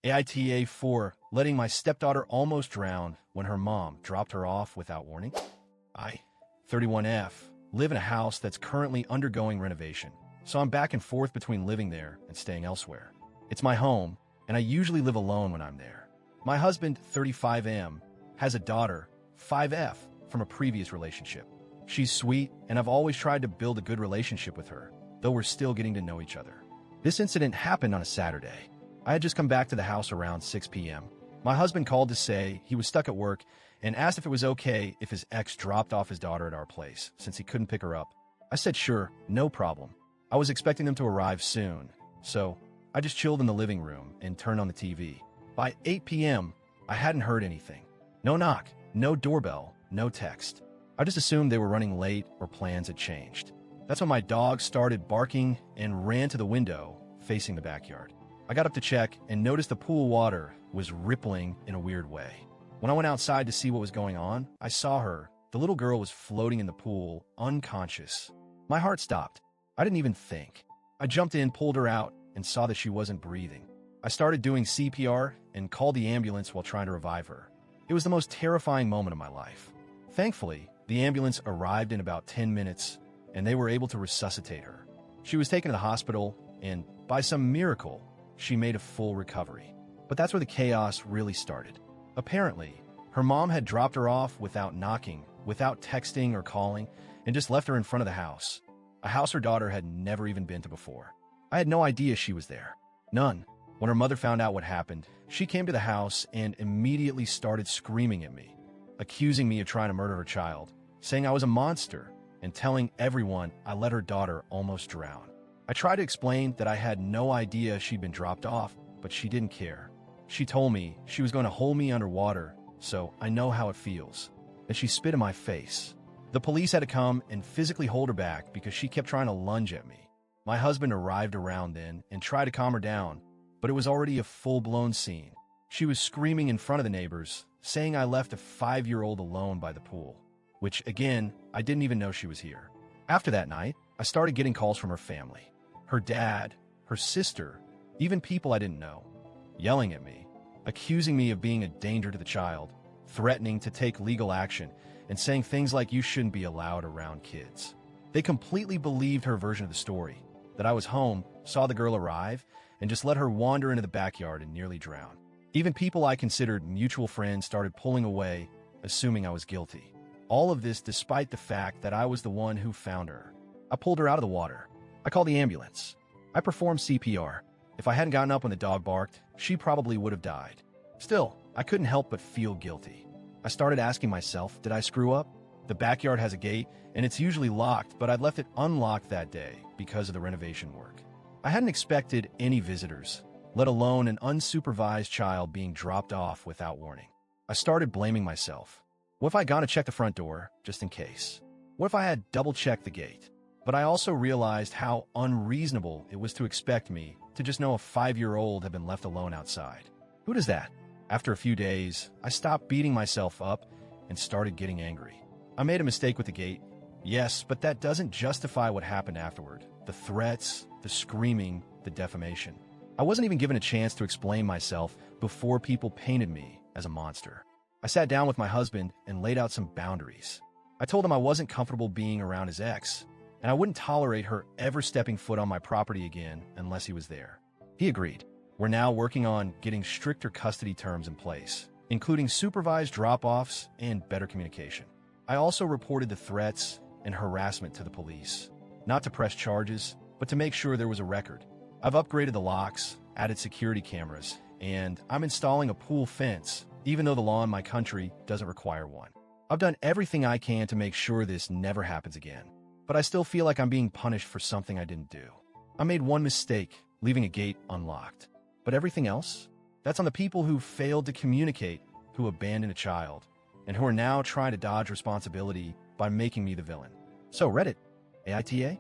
AITA 4, letting my stepdaughter almost drown when her mom dropped her off without warning. I, 31F, live in a house that's currently undergoing renovation, so I'm back and forth between living there and staying elsewhere. It's my home, and I usually live alone when I'm there. My husband, 35M, has a daughter, 5F, from a previous relationship. She's sweet, and I've always tried to build a good relationship with her, though we're still getting to know each other. This incident happened on a Saturday. I had just come back to the house around 6 p.m. My husband called to say he was stuck at work and asked if it was okay if his ex dropped off his daughter at our place, since he couldn't pick her up. I said sure, no problem. I was expecting them to arrive soon, so I just chilled in the living room and turned on the TV. By 8 p.m., I hadn't heard anything. No knock, no doorbell, no text. I just assumed they were running late or plans had changed. That's when my dog started barking and ran to the window facing the backyard. I got up to check and noticed the pool water was rippling in a weird way. When I went outside to see what was going on, I saw her. The little girl was floating in the pool, unconscious. My heart stopped. I didn't even think. I jumped in, pulled her out, and saw that she wasn't breathing. I started doing CPR and called the ambulance while trying to revive her. It was the most terrifying moment of my life. Thankfully, the ambulance arrived in about 10 minutes, and they were able to resuscitate her. She was taken to the hospital, and by some miracle, she made a full recovery. But that's where the chaos really started. Apparently, her mom had dropped her off without knocking, without texting or calling, and just left her in front of the house. A house her daughter had never even been to before. I had no idea she was there. None. When her mother found out what happened, she came to the house and immediately started screaming at me, accusing me of trying to murder her child, saying I was a monster, and telling everyone I let her daughter almost drown. I tried to explain that I had no idea she'd been dropped off, but she didn't care. She told me she was going to hold me underwater, so I know how it feels. And she spit in my face. The police had to come and physically hold her back because she kept trying to lunge at me. My husband arrived around then and tried to calm her down, but it was already a full-blown scene. She was screaming in front of the neighbors, saying I left a 5-year-old alone by the pool, which, again, I didn't even know she was here. After that night, I started getting calls from her family. Her dad, her sister, even people I didn't know, yelling at me, accusing me of being a danger to the child, threatening to take legal action, and saying things like you shouldn't be allowed around kids. They completely believed her version of the story, that I was home, saw the girl arrive, and just let her wander into the backyard and nearly drown. Even people I considered mutual friends started pulling away, assuming I was guilty. All of this despite the fact that I was the one who found her. I pulled her out of the water. I called the ambulance. I performed CPR. If I hadn't gotten up when the dog barked, she probably would have died. Still, I couldn't help but feel guilty. I started asking myself, did I screw up? The backyard has a gate, and it's usually locked, but I'd left it unlocked that day because of the renovation work. I hadn't expected any visitors, let alone an unsupervised child being dropped off without warning. I started blaming myself. What if I gone to check the front door, just in case? What if I had double-checked the gate? But I also realized how unreasonable it was to expect me to just know a 5-year-old had been left alone outside. Who does that? After a few days, I stopped beating myself up and started getting angry. I made a mistake with the gate. Yes, but that doesn't justify what happened afterward. The threats, the screaming, the defamation. I wasn't even given a chance to explain myself before people painted me as a monster. I sat down with my husband and laid out some boundaries. I told him I wasn't comfortable being around his ex, and I wouldn't tolerate her ever stepping foot on my property again unless he was there. He agreed. We're now working on getting stricter custody terms in place, including supervised drop-offs and better communication. I also reported the threats and harassment to the police, not to press charges, but to make sure there was a record. I've upgraded the locks, added security cameras, and I'm installing a pool fence, even though the law in my country doesn't require one. I've done everything I can to make sure this never happens again, but I still feel like I'm being punished for something I didn't do. I made one mistake, leaving a gate unlocked. But everything else? That's on the people who failed to communicate, who abandoned a child, and who are now trying to dodge responsibility by making me the villain. So Reddit, AITA?